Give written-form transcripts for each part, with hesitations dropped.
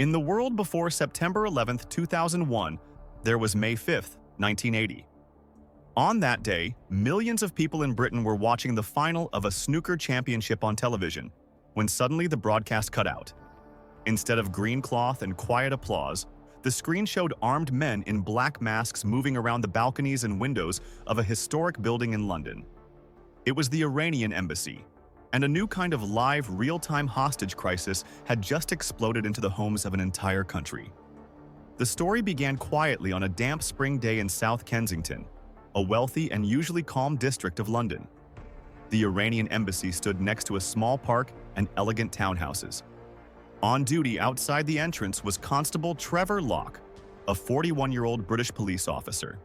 In the world before September 11, 2001, there was May 5, 1980. On that day, millions of people in Britain were watching the final of a snooker championship on television, when suddenly the broadcast cut out. Instead of green cloth and quiet applause, the screen showed armed men in black masks moving around the balconies and windows of a historic building in London. It was the Iranian Embassy, and a new kind of live, real-time hostage crisis had just exploded into the homes of an entire country. The story began quietly on a damp spring day in South Kensington, a wealthy and usually calm district of London. The Iranian Embassy stood next to a small park and elegant townhouses. On duty outside the entrance was Constable Trevor Locke, a 41-year-old British police officer.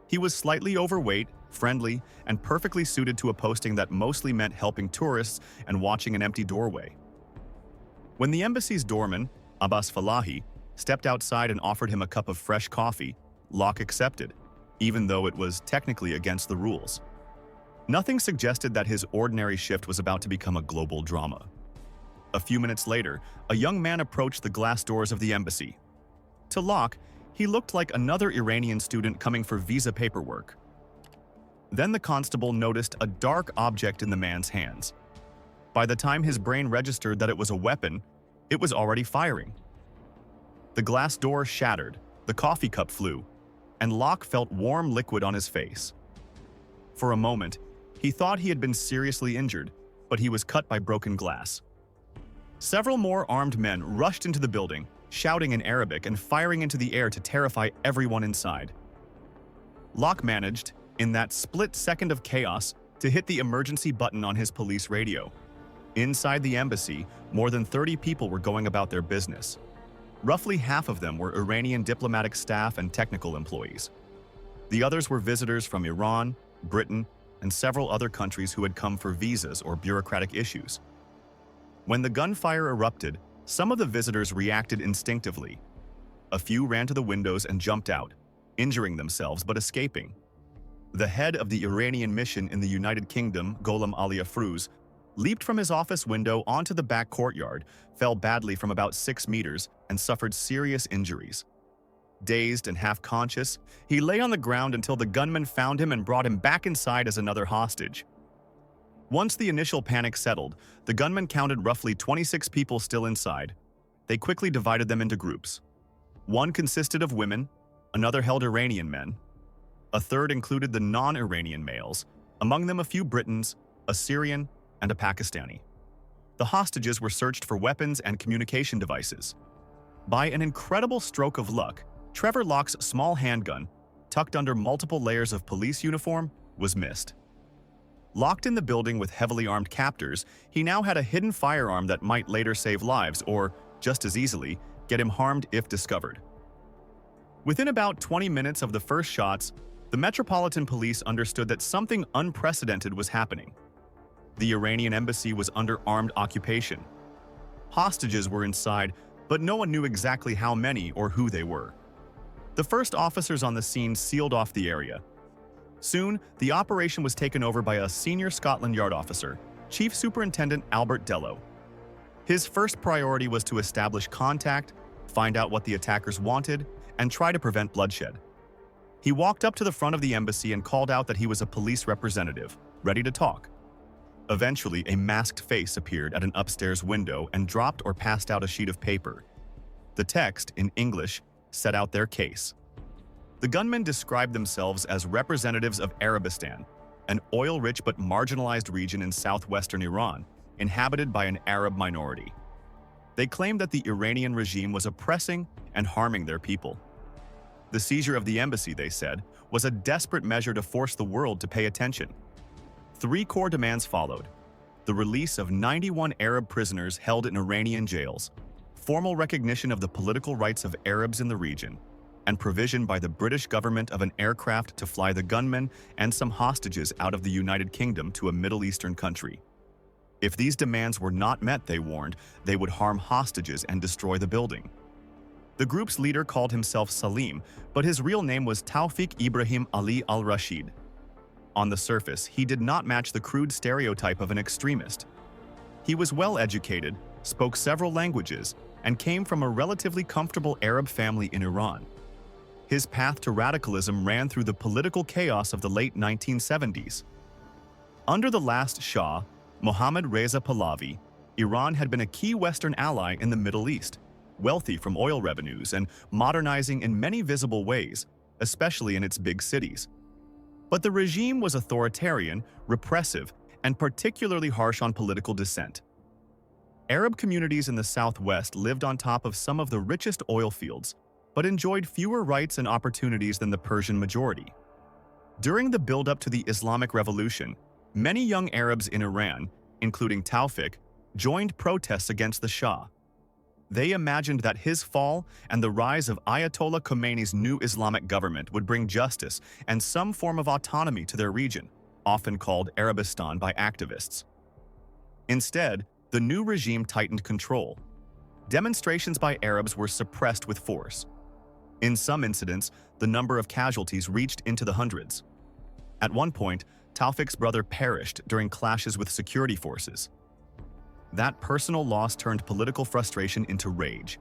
He was slightly overweight, friendly, and perfectly suited to a posting that mostly meant helping tourists and watching an empty doorway. When the embassy's doorman, Abbas Falahi, stepped outside and offered him a cup of fresh coffee, Locke accepted, even though it was technically against the rules. Nothing suggested that his ordinary shift was about to become a global drama. A few minutes later, a young man approached the glass doors of the embassy. To Locke, he looked like another Iranian student coming for visa paperwork. Then the constable noticed a dark object in the man's hands. By the time his brain registered that it was a weapon, it was already firing. The glass door shattered, the coffee cup flew, and Locke felt warm liquid on his face. For a moment, he thought he had been seriously injured, but he was cut by broken glass. Several more armed men rushed into the building, shouting in Arabic and firing into the air to terrify everyone inside. Locke managed, in that split second of chaos, to hit the emergency button on his police radio. Inside the embassy, more than 30 people were going about their business. Roughly half of them were Iranian diplomatic staff and technical employees. The others were visitors from Iran, Britain, and several other countries who had come for visas or bureaucratic issues. When the gunfire erupted, some of the visitors reacted instinctively. A few ran to the windows and jumped out, injuring themselves but escaping. The head of the Iranian mission in the United Kingdom, Gholam Ali Afrouz, leaped from his office window onto the back courtyard, fell badly from about 6 meters, and suffered serious injuries. Dazed and half-conscious, he lay on the ground until the gunmen found him and brought him back inside as another hostage. Once the initial panic settled, the gunmen counted roughly 26 people still inside. They quickly divided them into groups. One consisted of women, another held Iranian men. A third included the non-Iranian males, among them a few Britons, a Syrian, and a Pakistani. The hostages were searched for weapons and communication devices. By an incredible stroke of luck, Trevor Locke's small handgun, tucked under multiple layers of police uniform, was missed. Locked in the building with heavily armed captors, he now had a hidden firearm that might later save lives or, just as easily, get him harmed if discovered. Within about 20 minutes of the first shots, the Metropolitan Police understood that something unprecedented was happening. The Iranian embassy was under armed occupation. Hostages were inside, but no one knew exactly how many or who they were. The first officers on the scene sealed off the area. Soon, the operation was taken over by a senior Scotland Yard officer, Chief Superintendent Albert Dello. His first priority was to establish contact, find out what the attackers wanted, and try to prevent bloodshed. He walked up to the front of the embassy and called out that he was a police representative, ready to talk. Eventually, a masked face appeared at an upstairs window and dropped or passed out a sheet of paper. The text, in English, set out their case. The gunmen described themselves as representatives of Arabistan, an oil-rich but marginalized region in southwestern Iran, inhabited by an Arab minority. They claimed that the Iranian regime was oppressing and harming their people. The seizure of the embassy, they said, was a desperate measure to force the world to pay attention. 3 core demands followed: the release of 91 Arab prisoners held in Iranian jails, formal recognition of the political rights of Arabs in the region, and provision by the British government of an aircraft to fly the gunmen and some hostages out of the United Kingdom to a Middle Eastern country. If these demands were not met, they warned, they would harm hostages and destroy the building. The group's leader called himself Salim, but his real name was Tawfiq Ibrahim Ali al-Rashid. On the surface, he did not match the crude stereotype of an extremist. He was well educated, spoke several languages, and came from a relatively comfortable Arab family in Iran. His path to radicalism ran through the political chaos of the late 1970s. Under the last Shah, Mohammad Reza Pahlavi, Iran had been a key Western ally in the Middle East, wealthy from oil revenues and modernizing in many visible ways, especially in its big cities. But the regime was authoritarian, repressive, and particularly harsh on political dissent. Arab communities in the southwest lived on top of some of the richest oil fields, but enjoyed fewer rights and opportunities than the Persian majority. During the build-up to the Islamic Revolution, many young Arabs in Iran, including Tawfiq, joined protests against the Shah. They imagined that his fall and the rise of Ayatollah Khomeini's new Islamic government would bring justice and some form of autonomy to their region, often called Arabistan by activists. Instead, the new regime tightened control. Demonstrations by Arabs were suppressed with force. In some incidents, the number of casualties reached into the hundreds. At one point, Tawfiq's brother perished during clashes with security forces. That personal loss turned political frustration into rage.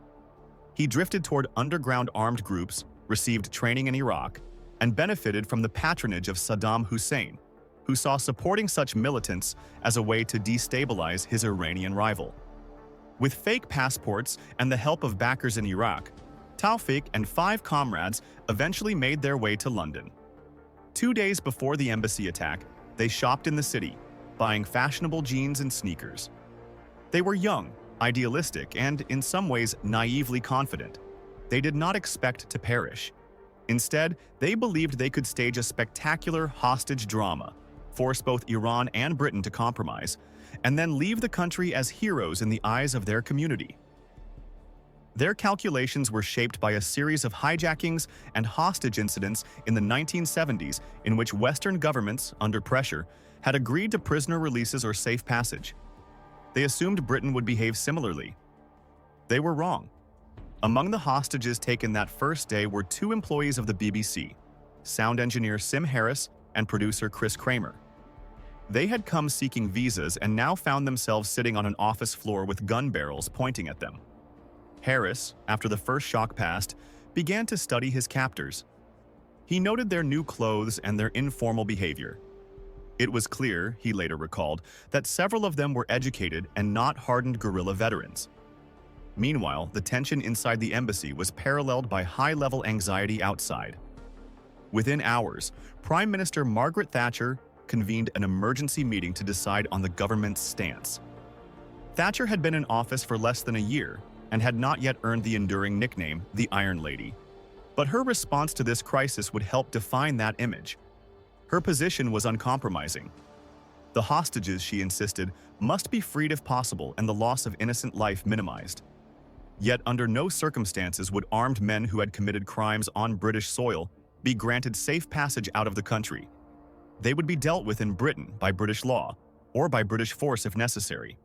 He drifted toward underground armed groups, received training in Iraq, and benefited from the patronage of Saddam Hussein, who saw supporting such militants as a way to destabilize his Iranian rival. With fake passports and the help of backers in Iraq, Tawfiq and 5 comrades eventually made their way to London. 2 days before the embassy attack, they shopped in the city, buying fashionable jeans and sneakers. They were young, idealistic, and in some ways naively confident. They did not expect to perish. Instead, they believed they could stage a spectacular hostage drama, force both Iran and Britain to compromise, and then leave the country as heroes in the eyes of their community. Their calculations were shaped by a series of hijackings and hostage incidents in the 1970s in which Western governments, under pressure, had agreed to prisoner releases or safe passage. They assumed Britain would behave similarly. They were wrong. Among the hostages taken that first day were 2 employees of the BBC, sound engineer Sim Harris and producer Chris Kramer. They had come seeking visas and now found themselves sitting on an office floor with gun barrels pointing at them. Harris, after the first shock passed, began to study his captors. He noted their new clothes and their informal behavior. It was clear, he later recalled, that several of them were educated and not hardened guerrilla veterans. Meanwhile, the tension inside the embassy was paralleled by high-level anxiety outside. Within hours, Prime Minister Margaret Thatcher convened an emergency meeting to decide on the government's stance. Thatcher had been in office for less than a year and had not yet earned the enduring nickname, the Iron Lady. But her response to this crisis would help define that image. Her position was uncompromising. The hostages, she insisted, must be freed if possible and the loss of innocent life minimized. Yet under no circumstances would armed men who had committed crimes on British soil be granted safe passage out of the country. They would be dealt with in Britain by British law, or by British force if necessary.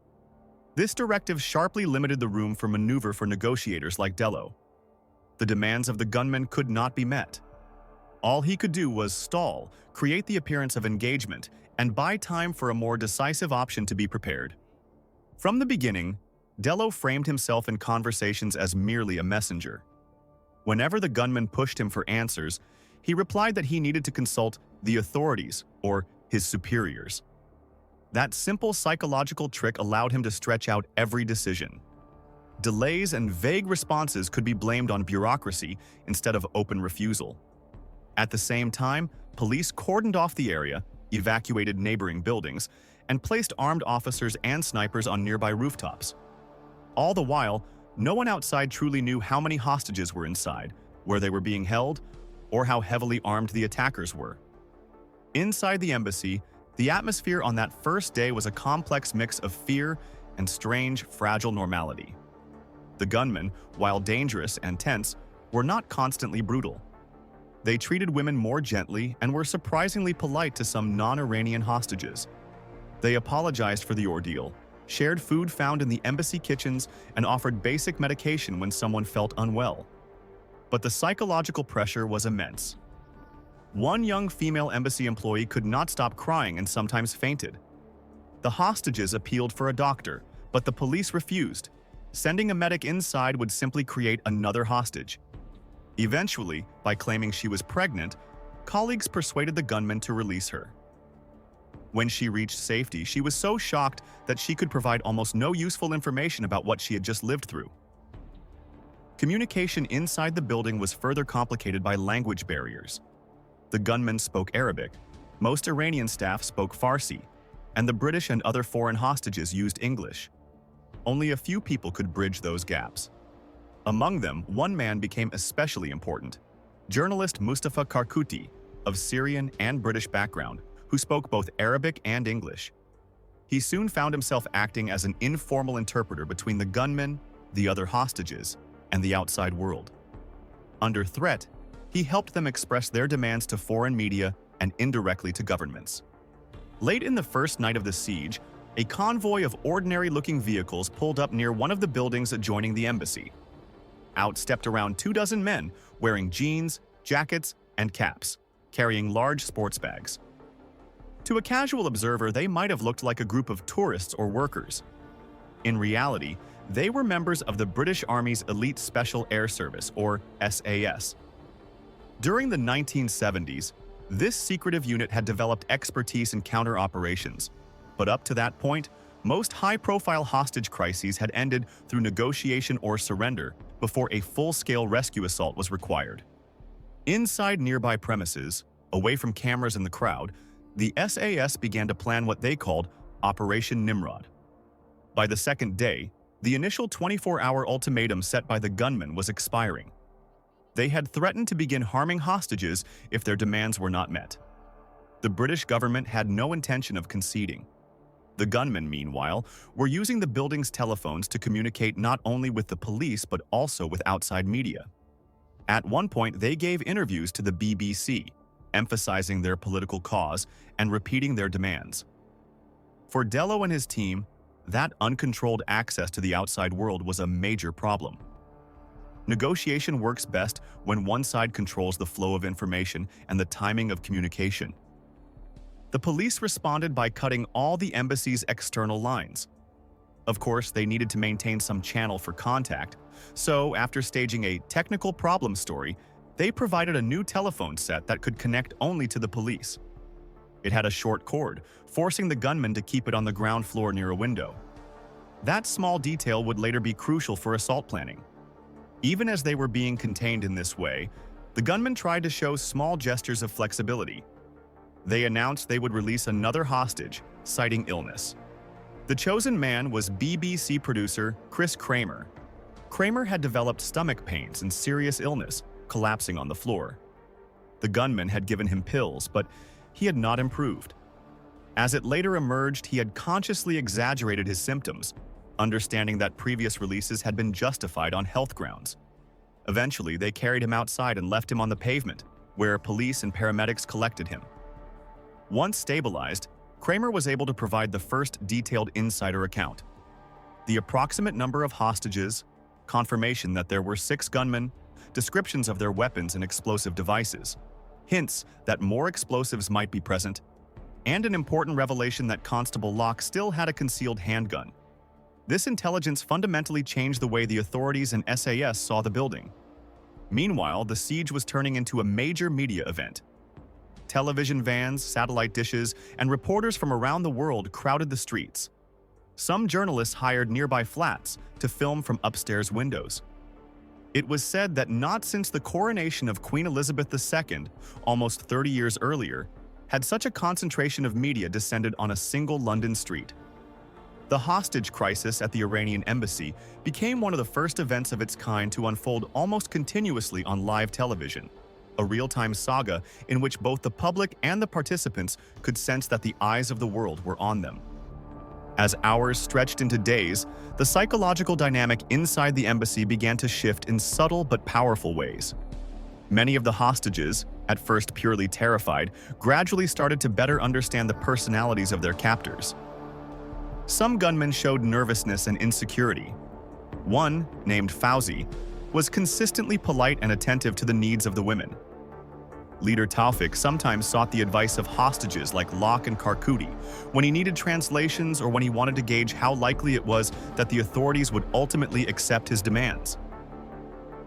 This directive sharply limited the room for maneuver for negotiators like Dello. The demands of the gunmen could not be met. All he could do was stall, create the appearance of engagement, and buy time for a more decisive option to be prepared. From the beginning, Dello framed himself in conversations as merely a messenger. Whenever the gunmen pushed him for answers, he replied that he needed to consult the authorities, or his superiors. That simple psychological trick allowed him to stretch out every decision. Delays and vague responses could be blamed on bureaucracy instead of open refusal. At the same time, police cordoned off the area, evacuated neighboring buildings, and placed armed officers and snipers on nearby rooftops. All the while, no one outside truly knew how many hostages were inside, where they were being held, or how heavily armed the attackers were. Inside the embassy, the atmosphere on that first day was a complex mix of fear and strange, fragile normality. The gunmen, while dangerous and tense, were not constantly brutal. They treated women more gently and were surprisingly polite to some non-Iranian hostages. They apologized for the ordeal, shared food found in the embassy kitchens, and offered basic medication when someone felt unwell. But the psychological pressure was immense. One young female embassy employee could not stop crying and sometimes fainted. The hostages appealed for a doctor, but the police refused. Sending a medic inside would simply create another hostage. Eventually, by claiming she was pregnant, colleagues persuaded the gunmen to release her. When she reached safety, she was so shocked that she could provide almost no useful information about what she had just lived through. Communication inside the building was further complicated by language barriers. The gunmen spoke Arabic, most Iranian staff spoke Farsi, and the British and other foreign hostages used English. Only a few people could bridge those gaps. Among them, one man became especially important: journalist Mustafa Karkuti, of Syrian and British background, who spoke both Arabic and English. He soon found himself acting as an informal interpreter between the gunmen, the other hostages, and the outside world. Under threat, he helped them express their demands to foreign media and indirectly to governments. Late in the first night of the siege, a convoy of ordinary-looking vehicles pulled up near one of the buildings adjoining the embassy. Out stepped around 24 men wearing jeans, jackets, and caps, carrying large sports bags. To a casual observer, they might have looked like a group of tourists or workers. In reality, they were members of the British Army's Elite Special Air Service, or SAS. During the 1970s, this secretive unit had developed expertise in counter-operations, but up to that point, most high-profile hostage crises had ended through negotiation or surrender before a full-scale rescue assault was required. Inside nearby premises, away from cameras and the crowd, the SAS began to plan what they called Operation Nimrod. By the second day, the initial 24-hour ultimatum set by the gunmen was expiring. They had threatened to begin harming hostages if their demands were not met. The British government had no intention of conceding. The gunmen, meanwhile, were using the building's telephones to communicate not only with the police but also with outside media. At one point, they gave interviews to the BBC, emphasizing their political cause and repeating their demands. For Dello and his team, that uncontrolled access to the outside world was a major problem. Negotiation works best when one side controls the flow of information and the timing of communication. The police responded by cutting all the embassy's external lines. Of course, they needed to maintain some channel for contact, so after staging a technical problem story, they provided a new telephone set that could connect only to the police. It had a short cord, forcing the gunmen to keep it on the ground floor near a window. That small detail would later be crucial for assault planning. Even as they were being contained in this way, the gunmen tried to show small gestures of flexibility. They announced they would release another hostage, citing illness. The chosen man was BBC producer Chris Kramer. Kramer had developed stomach pains and serious illness, collapsing on the floor. The gunmen had given him pills, but he had not improved. As it later emerged, he had consciously exaggerated his symptoms, understanding that previous releases had been justified on health grounds. Eventually, they carried him outside and left him on the pavement, where police and paramedics collected him. Once stabilized, Kramer was able to provide the first detailed insider account. The approximate number of hostages, confirmation that there were 6 gunmen, descriptions of their weapons and explosive devices, hints that more explosives might be present, and an important revelation that Constable Locke still had a concealed handgun. This intelligence fundamentally changed the way the authorities and SAS saw the building. Meanwhile, the siege was turning into a major media event. Television vans, satellite dishes, and reporters from around the world crowded the streets. Some journalists hired nearby flats to film from upstairs windows. It was said that not since the coronation of Queen Elizabeth II, almost 30 years earlier, had such a concentration of media descended on a single London street. The hostage crisis at the Iranian Embassy became one of the first events of its kind to unfold almost continuously on live television, a real-time saga in which both the public and the participants could sense that the eyes of the world were on them. As hours stretched into days, the psychological dynamic inside the embassy began to shift in subtle but powerful ways. Many of the hostages, at first purely terrified, gradually started to better understand the personalities of their captors. Some gunmen showed nervousness and insecurity. One, named Fauzi, was consistently polite and attentive to the needs of the women. Leader Taufik sometimes sought the advice of hostages like Locke and Karkudi when he needed translations or when he wanted to gauge how likely it was that the authorities would ultimately accept his demands.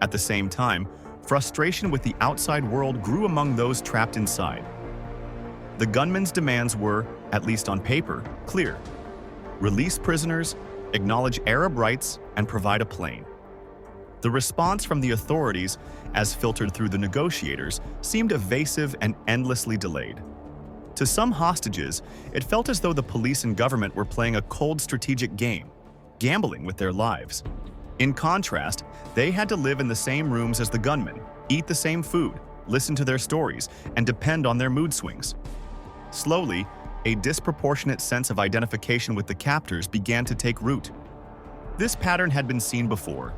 At the same time, frustration with the outside world grew among those trapped inside. The gunmen's demands were, at least on paper, clear: release prisoners, acknowledge Arab rights, and provide a plane. The response from the authorities, as filtered through the negotiators, seemed evasive and endlessly delayed. To some hostages, it felt as though the police and government were playing a cold strategic game, gambling with their lives. In contrast, they had to live in the same rooms as the gunmen, eat the same food, listen to their stories, and depend on their mood swings. Slowly, a disproportionate sense of identification with the captors began to take root. This pattern had been seen before.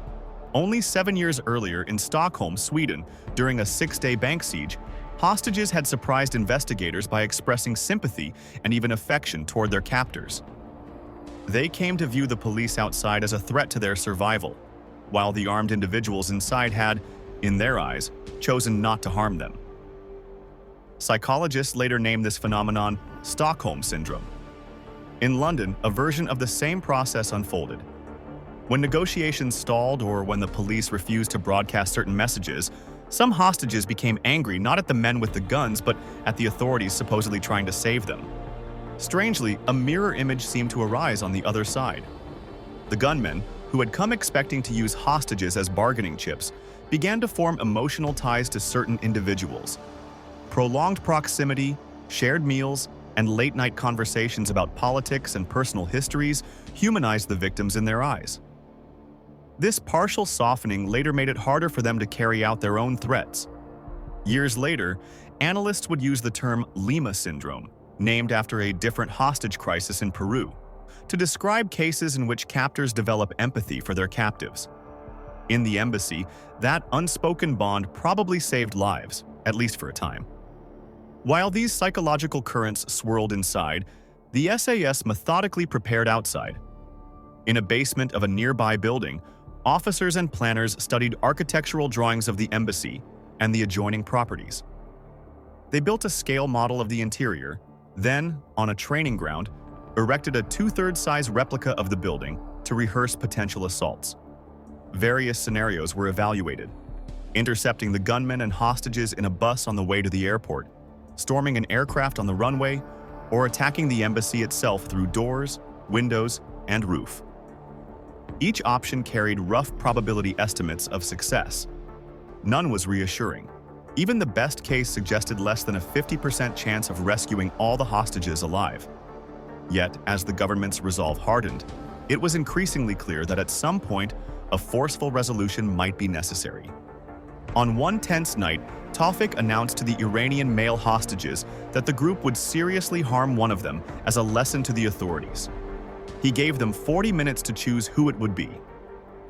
Only 7 years earlier in Stockholm, Sweden, during a 6-day bank siege, hostages had surprised investigators by expressing sympathy and even affection toward their captors. They came to view the police outside as a threat to their survival, while the armed individuals inside had, in their eyes, chosen not to harm them. Psychologists later named this phenomenon Stockholm Syndrome. In London, a version of the same process unfolded. When negotiations stalled or when the police refused to broadcast certain messages, some hostages became angry not at the men with the guns but at the authorities supposedly trying to save them. Strangely, a mirror image seemed to arise on the other side. The gunmen, who had come expecting to use hostages as bargaining chips, began to form emotional ties to certain individuals. Prolonged proximity, shared meals, and late-night conversations about politics and personal histories humanized the victims in their eyes. This partial softening later made it harder for them to carry out their own threats. Years later, analysts would use the term Lima Syndrome, named after a different hostage crisis in Peru, to describe cases in which captors develop empathy for their captives. In the embassy, that unspoken bond probably saved lives, at least for a time. While these psychological currents swirled inside, the SAS methodically prepared outside. In a basement of a nearby building, officers and planners studied architectural drawings of the embassy and the adjoining properties. They built a scale model of the interior, then, on a training ground, erected a 2/3 size replica of the building to rehearse potential assaults. Various scenarios were evaluated: intercepting the gunmen and hostages in a bus on the way to the airport, storming an aircraft on the runway, or attacking the embassy itself through doors, windows, and roof. Each option carried rough probability estimates of success. None was reassuring. Even the best case suggested less than a 50% chance of rescuing all the hostages alive. Yet, as the government's resolve hardened, it was increasingly clear that at some point, a forceful resolution might be necessary. On one tense night, Taufik announced to the Iranian male hostages that the group would seriously harm one of them as a lesson to the authorities. He gave them 40 minutes to choose who it would be.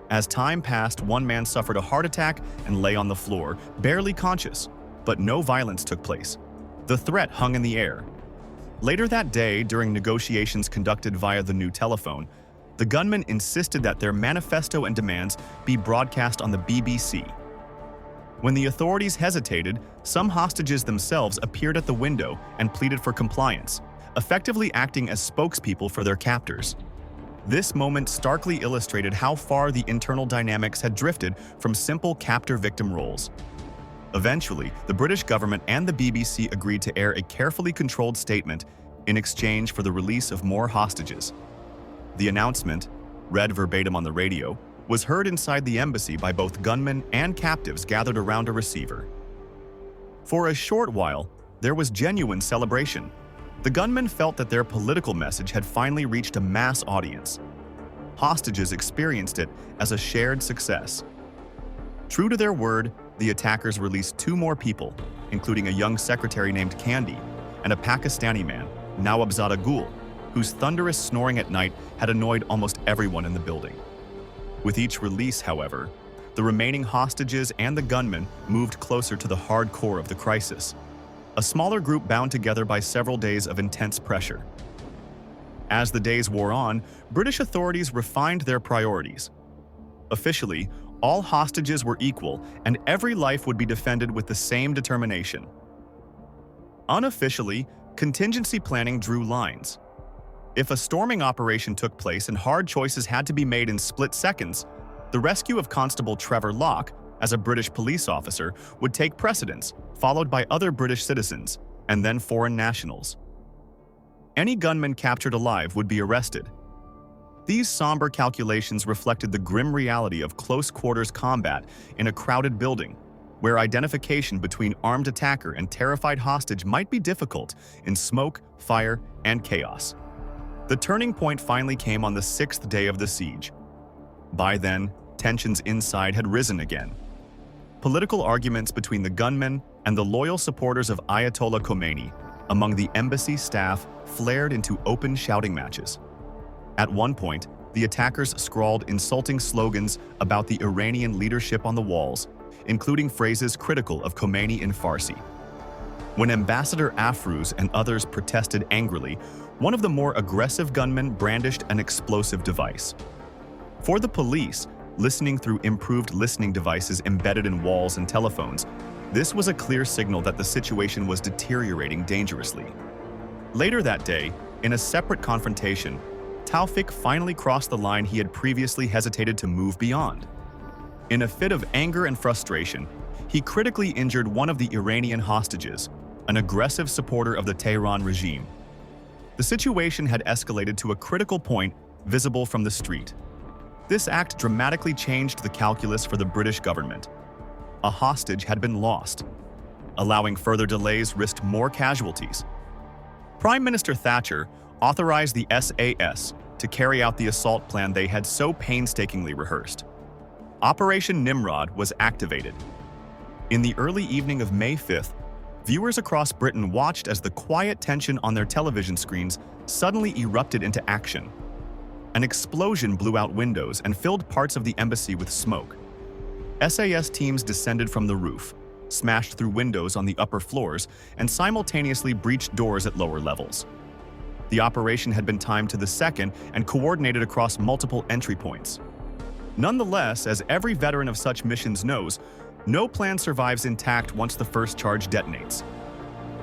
As time passed, one man suffered a heart attack and lay on the floor, barely conscious, but no violence took place. The threat hung in the air. Later that day, during negotiations conducted via the new telephone, the gunmen insisted that their manifesto and demands be broadcast on the BBC. When the authorities hesitated, some hostages themselves appeared at the window and pleaded for compliance, effectively acting as spokespeople for their captors. This moment starkly illustrated how far the internal dynamics had drifted from simple captor-victim roles. Eventually, the British government and the BBC agreed to air a carefully controlled statement in exchange for the release of more hostages. The announcement, read verbatim on the radio, was heard inside the embassy by both gunmen and captives gathered around a receiver. For a short while, there was genuine celebration. The gunmen felt that their political message had finally reached a mass audience. Hostages experienced it as a shared success. True to their word, the attackers released 2 more people, including a young secretary named Candy and a Pakistani man, Nawabzada Gul, whose thunderous snoring at night had annoyed almost everyone in the building. With each release, however, the remaining hostages and the gunmen moved closer to the hard core of the crisis, a smaller group bound together by several days of intense pressure. As the days wore on, British authorities refined their priorities. Officially, all hostages were equal and every life would be defended with the same determination. Unofficially, contingency planning drew lines. If a storming operation took place and hard choices had to be made in split seconds, the rescue of Constable Trevor Locke, as a British police officer, would take precedence, followed by other British citizens, and then foreign nationals. Any gunman captured alive would be arrested. These somber calculations reflected the grim reality of close-quarters combat in a crowded building, where identification between armed attacker and terrified hostage might be difficult in smoke, fire, and chaos. The turning point finally came on the 6th day of the siege. By then, tensions inside had risen again. Political arguments between the gunmen and the loyal supporters of Ayatollah Khomeini among the embassy staff flared into open shouting matches. At one point, the attackers scrawled insulting slogans about the Iranian leadership on the walls, including phrases critical of Khomeini in Farsi. When Ambassador Afrouz and others protested angrily, one of the more aggressive gunmen brandished an explosive device. For the police, listening through improved listening devices embedded in walls and telephones, this was a clear signal that the situation was deteriorating dangerously. Later that day, in a separate confrontation, Taufik finally crossed the line he had previously hesitated to move beyond. In a fit of anger and frustration, he critically injured one of the Iranian hostages, an aggressive supporter of the Tehran regime. The situation had escalated to a critical point visible from the street. This act dramatically changed the calculus for the British government. A hostage had been lost. Allowing further delays risked more casualties. Prime Minister Thatcher authorized the SAS to carry out the assault plan they had so painstakingly rehearsed. Operation Nimrod was activated. In the early evening of May 5th, viewers across Britain watched as the quiet tension on their television screens suddenly erupted into action. An explosion blew out windows and filled parts of the embassy with smoke. SAS teams descended from the roof, smashed through windows on the upper floors, and simultaneously breached doors at lower levels. The operation had been timed to the second and coordinated across multiple entry points. Nonetheless, as every veteran of such missions knows, no plan survives intact once the first charge detonates.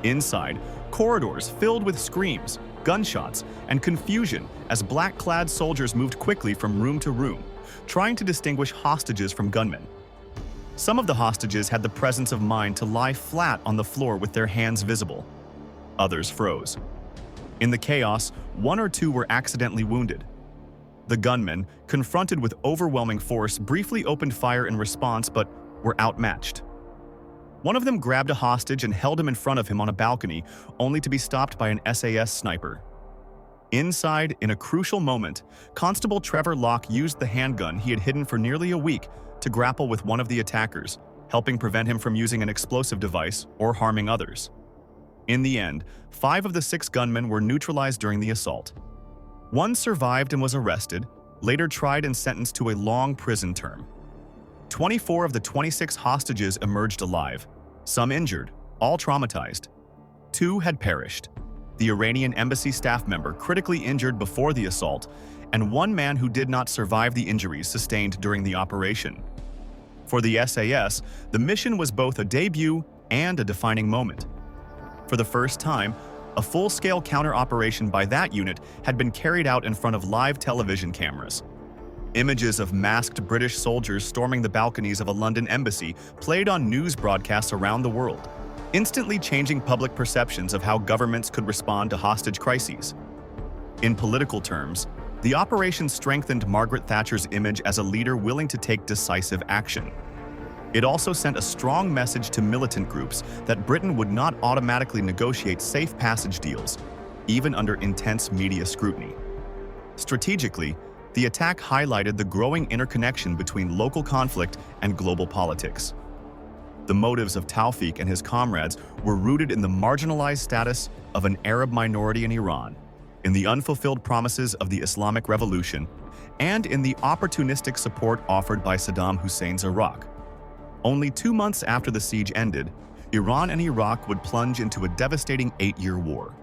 Inside, corridors filled with screams, gunshots, and confusion as black-clad soldiers moved quickly from room to room, trying to distinguish hostages from gunmen. Some of the hostages had the presence of mind to lie flat on the floor with their hands visible. Others froze. In the chaos, one or two were accidentally wounded. The gunmen, confronted with overwhelming force, briefly opened fire in response but were outmatched. One of them grabbed a hostage and held him in front of him on a balcony, only to be stopped by an SAS sniper. Inside, in a crucial moment, Constable Trevor Locke used the handgun he had hidden for nearly a week to grapple with one of the attackers, helping prevent him from using an explosive device or harming others. In the end, 5 of the 6 gunmen were neutralized during the assault. One survived and was arrested, later tried and sentenced to a long prison term. 24 of the 26 hostages emerged alive, some injured, all traumatized. 2 had perished. The Iranian embassy staff member critically injured before the assault, and 1 man who did not survive the injuries sustained during the operation. For the SAS, the mission was both a debut and a defining moment. For the first time, a full-scale counter-operation by that unit had been carried out in front of live television cameras. Images of masked British soldiers storming the balconies of a London embassy played on news broadcasts around the world, instantly changing public perceptions of how governments could respond to hostage crises. In political terms, the operation strengthened Margaret Thatcher's image as a leader willing to take decisive action. It also sent a strong message to militant groups that Britain would not automatically negotiate safe passage deals, even under intense media scrutiny. Strategically, the attack highlighted the growing interconnection between local conflict and global politics. The motives of Taufik and his comrades were rooted in the marginalized status of an Arab minority in Iran, in the unfulfilled promises of the Islamic Revolution, and in the opportunistic support offered by Saddam Hussein's Iraq. Only 2 months after the siege ended, Iran and Iraq would plunge into a devastating 8-year war.